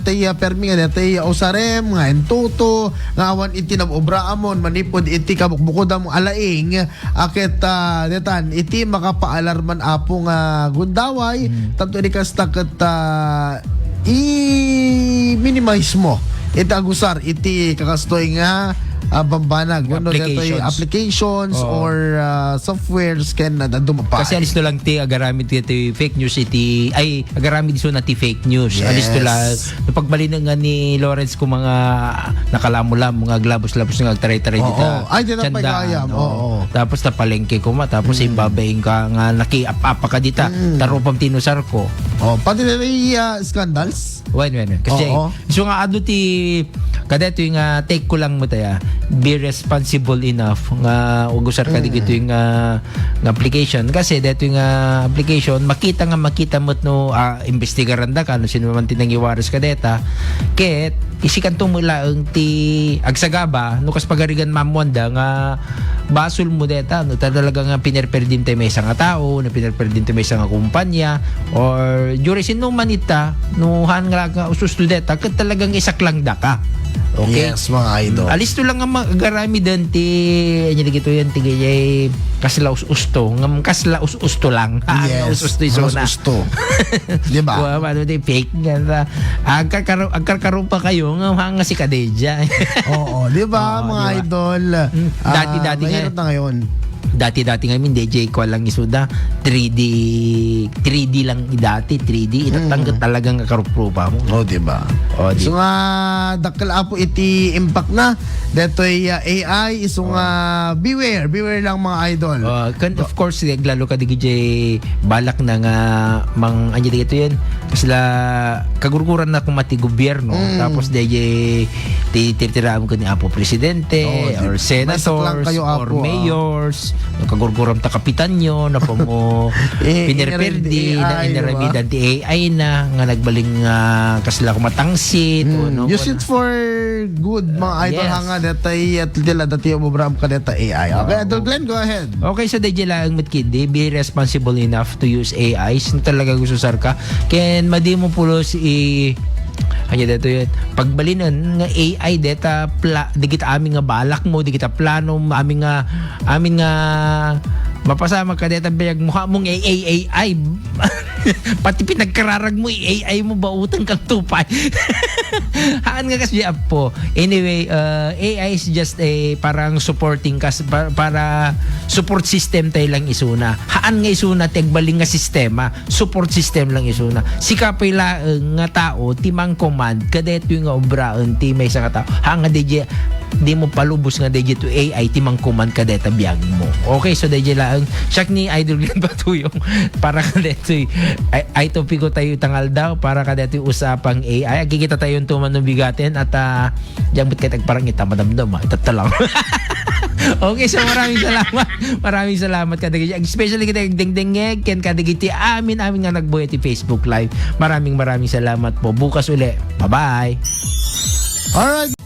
datay permi nga datay usarem nga entuto nga awan iti nabobraamon manipod iti kabukbukod mo alaing akit detan iti makapaalarman apo nga gundaway tanto ni kasta ket i-minimize mo iti agusar iti kakastoy nga bambanag applications or softwares ken na dumapa. Kasi alis to lang ti agaramid ti fake news iti ay agaramid so na ti fake news. Yes. Alis to lang napagbalin nga ni Lawrence ko mga nakalamula mga glabos-labos nga agtaray-taray dita. Ay di na pagayam. Tapos napalengke ko ma tapos imbabaing ka nga nakiapapa ka dita tarupam tinusar ko. Pati na scandals. Wen. Kasi so nga ado ti kadeto yung take ko lang mo taya be responsible enough nga ugusar ka dito yung application kasi dito yung application makita mo no investigaran da ka no sino man tinangiwaras ka deta ket isikan tumula ang ti agsagaba no kas pagarigan mamwanda nga basol mo deta no talaga nga pinerperdin tayo may isang tao na pinerperdin tayo may isang kumpanya or jurisin no manita no han nga ususto deta ket talagang isak lang da ka. Okay. Yes, mga idol. Alis to lang nga magarami dan ti anya dito yan ti gayay kasla usto ngam kasla usto lang. Yes. Usto isona. Usto. Di ba? Ano ti fake nga agkarkaroon pa kayo nga si Kadeja. Oo, di ba mga diba? idol? Dati nga na ngayon. Dati nga min DJ ko lang isuda 3D lang dati 3D itatanggat talagang karuproba mo. Di ba? So nga dakkel apo iti impact na detoy AI iso nga beware lang mga idol. Of course lalo ka DJ balak na nga mang anya dito yan kasla kagurguran na kumati gobyerno tapos DJ titiraan ko ni apo presidente or senators or mayors kagurguram ta kapitan nyo na po mo pinerperdi na inarabidan ti AI na nga nagbaling kasla kumatangsit use it for good mga idol nga detay at dila dati umubram ka deta AI. Okay, Idol Glenn, go ahead. Okay, so DJ lang mitkidi be responsible enough to use AI sin talaga gusto sar ka ken madi mo pulos hanya dito yun pagbalinan nga AI deta di kita aming nga balak mo di kita plano aming nga mapasama ka deta bayag mukha mong AI pati pinagkararag mo AI mo bautang kang tupay. Haan nga kasi po anyway AI is just a parang supporting para support system tayo lang isuna haan nga isuna tegbaling nga sistema support system lang isuna si kapay nga tao timang command kadeto yung nga obraan ti may isang tao haan nga di mo palubos nga DJ to AI timang command kadeta biyag mo. Okay, so DJ lang siyak ni Idol Glenn Batuyong para kadeto ay topic ko tayo tangal daw para kadeto usapang AI agkikita tayo yung tuman ng bigatin at jambot kay tagparang ita madamdam itatalang. Okay, so maraming salamat kadagiti especially kita dingdingeg ken kadagiti amin nga nagbuhay ti Facebook Live maraming salamat po bukas uli bye bye. Alright.